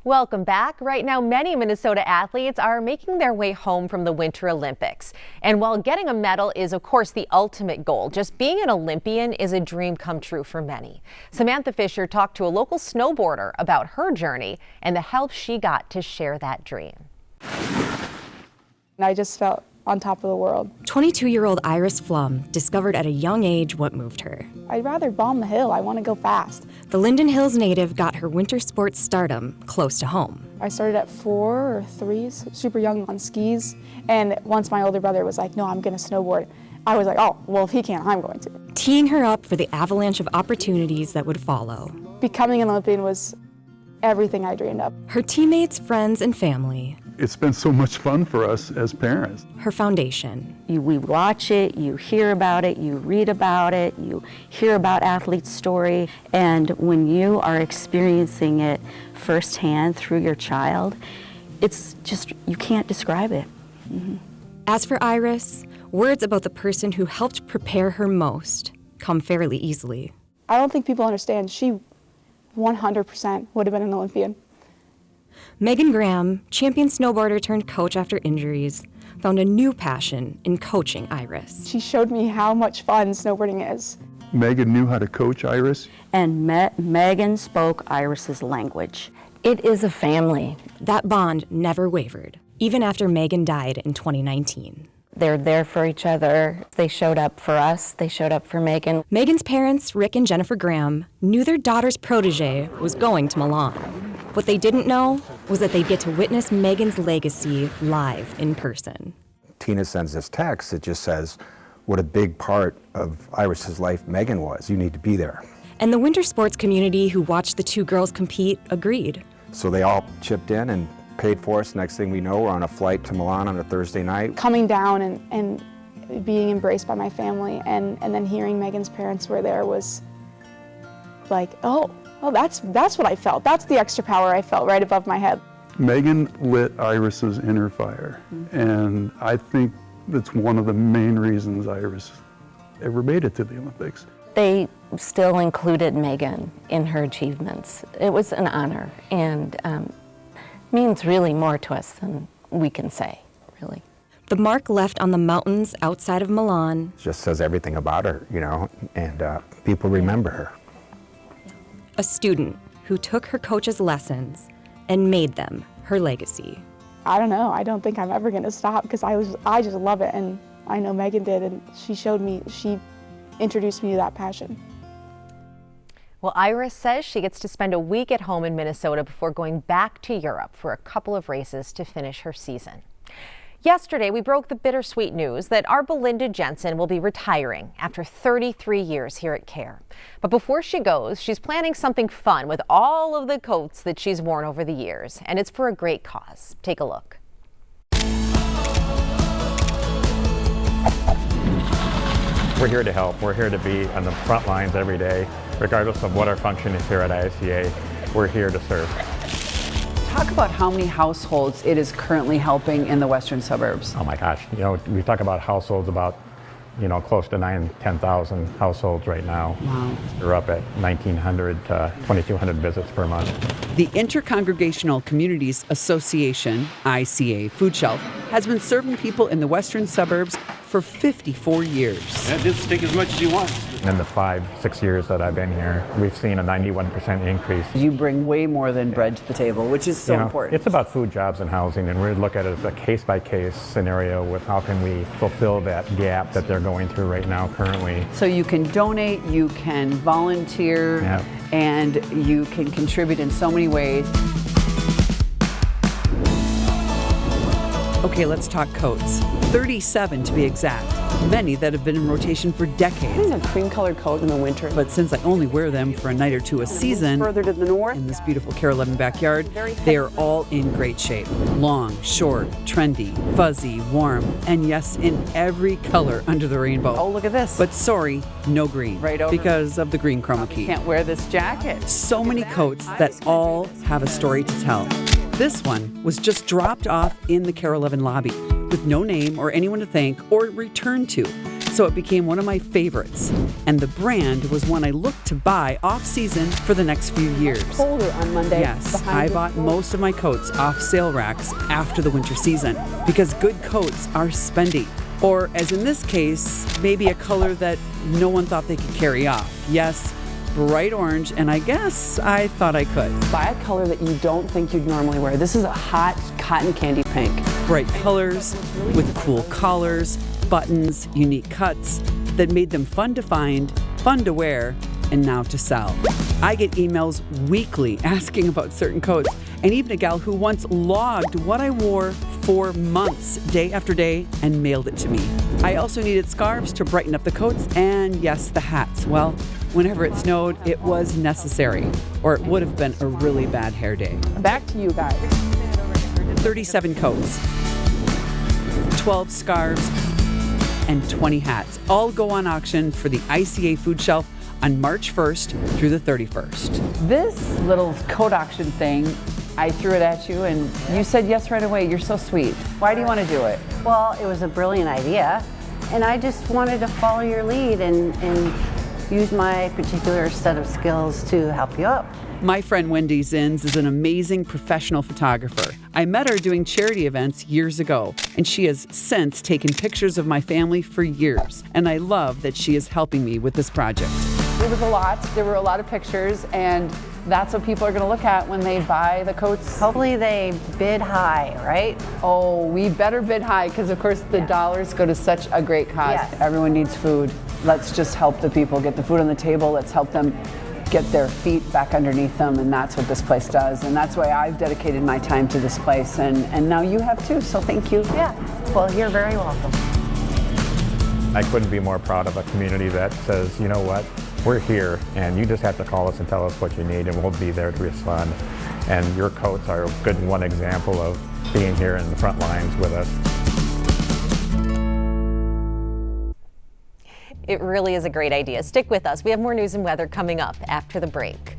Welcome back. Right now, many Minnesota athletes are making their way home from the Winter Olympics. And while getting a medal is, of course, the ultimate goal, just being an Olympian is a dream come true for many. Samantha Fisher talked to a local snowboarder about her journey and the help she got to share that dream. I just felt on top of the world. 22-year-old Iris Flum discovered at a young age what moved her. I'd rather bomb the hill. I want to go fast. The Linden Hills native got her winter sports stardom close to home. I started at 4 or 3, super young on skis. And once my older brother was like, no, I'm going to snowboard, I was like, oh, well, if he can't, I'm going to. Teeing her up for the avalanche of opportunities that would follow. Becoming an Olympian was everything I dreamed of. Her teammates, friends, and family. It's been so much fun for us as parents. Her foundation. We watch it, you hear about it, you read about it, you hear about athletes' story, and when you are experiencing it firsthand through your child, it's just, you can't describe it. As for Iris, words about the person who helped prepare her most come fairly easily. I don't think people understand. She 100% would have been an Olympian. Megan Graham, champion snowboarder turned coach after injuries, found a new passion in coaching Iris. She showed me how much fun snowboarding is. Megan knew how to coach Iris. And Megan spoke Iris's language. It is a family. That bond never wavered, even after Megan died in 2019. They're there for each other. They showed up for us. They showed up for Megan. Megan's parents, Rick and Jennifer Graham, knew their daughter's protege was going to Milan. What they didn't know was that they'd get to witness Megan's legacy live in person. Tina sends this text that just says what a big part of Iris's life Megan was. You need to be there. And the winter sports community who watched the two girls compete agreed. So they all chipped in and paid for us. Next thing we know, we're on a flight to Milan on a Thursday night. Coming down and being embraced by my family and then hearing Megan's parents were there was like, oh, that's what I felt. That's the extra power I felt right above my head. Megan lit Iris's inner fire, and I think that's one of the main reasons Iris ever made it to the Olympics. They still included Megan in her achievements. It was an honor and means really more to us than we can say, really. The mark left on the mountains outside of Milan It just says everything about her, you know, and people remember her. a student who took her coach's lessons and made them her legacy. I don't know. I don't think I'm ever going to stop because I just love it, and I know Megan did, and she introduced me to that passion. Well, Iris says she gets to spend a week at home in Minnesota before going back to Europe for a couple of races to finish her season. Yesterday, we broke the bittersweet news that our Belinda Jensen will be retiring after 33 years here at CARE. But before she goes, she's planning something fun with all of the coats that she's worn over the years, and it's for a great cause. Take a look. We're here to help. We're here to be on the front lines every day. Regardless of what our function is here at ISCA, we're here to serve. Talk about how many households it is currently helping in the western suburbs. Oh my gosh, you know, we talk about households about, you know, close to 10,000 households right now. Wow. We're up at 1,900 to 2,200 visits per month. The Intercongregational Communities Association, ICA Food Shelf, has been serving people in the western suburbs for 54 years. Yeah, just take as much as you want. In the 5-6 years that I've been here, we've seen a 91% increase. You bring way more than bread to the table, which is so important. It's about food, jobs, and housing, and we look at it as a case-by-case scenario with how can we fulfill that gap that they're going through right now currently. So you can donate, you can volunteer, Yep. and you can contribute in so many ways. Okay, let's talk coats. 37 to be exact. Many that have been in rotation for decades. A cream-colored coat in the winter. But since I only wear them for a night or two a season, Further to the north. in this beautiful CARE 11 backyard, they are all in great shape. Long, short, trendy, fuzzy, warm, and yes, in every color under the rainbow. Oh, look at this. But sorry, no green. Right over. Because of the green chroma key. Can't wear this jacket. So many coats that all have a story to tell. This one was just dropped off in the CARE 11 lobby with no name or anyone to thank or return to. so it became one of my favorites. And the brand was one I looked to buy off-season for the next few years. Colder on Monday. Yes, I bought most of my coats off sale racks after the winter season because good coats are spendy. Or, as in this case, maybe a color that no one thought they could carry off. Yes, bright orange, and I guess I thought I could. Buy a color that you don't think you'd normally wear. This is a hot cotton candy pink. Bright colors with cool collars, buttons, unique cuts that made them fun to find, fun to wear, and now to sell. I get emails weekly asking about certain coats, and even a gal who once logged what I wore for months, day after day, and mailed it to me. I also needed scarves to brighten up the coats, and yes, the hats. Well, whenever it snowed, it was necessary, or it would have been a really bad hair day. Back to you guys. 37 coats, 12 scarves, and 20 hats all go on auction for the ICA food shelf on March 1st through the 31st. This little coat auction thing, I threw it at you and you said yes right away. You're so sweet. Why do you want to do it? Well, it was a brilliant idea, and I just wanted to follow your lead and use my particular set of skills to help you out. My friend Wendy Zins is an amazing professional photographer. I met her doing charity events years ago, and she has since taken pictures of my family for years, and I love that she is helping me with this project. It was a lot. There were a lot of pictures, and that's what people are going to look at when they buy the coats. Hopefully they bid high, right? Oh, we better bid high because, of course, the dollars go to such a great cause. Yes. Everyone needs food. Let's just help the people get the food on the table. Let's help them get their feet back underneath them, and that's what this place does. And that's why I've dedicated my time to this place, and now you have too, so thank you. Yeah, well, you're very welcome. I couldn't be more proud of a community that says, you know what, we're here, and you just have to call us and tell us what you need, and we'll be there to respond. And your coats are a good one example of being here in the front lines with us. It really is a great idea. Stick with us. We have more news and weather coming up after the break.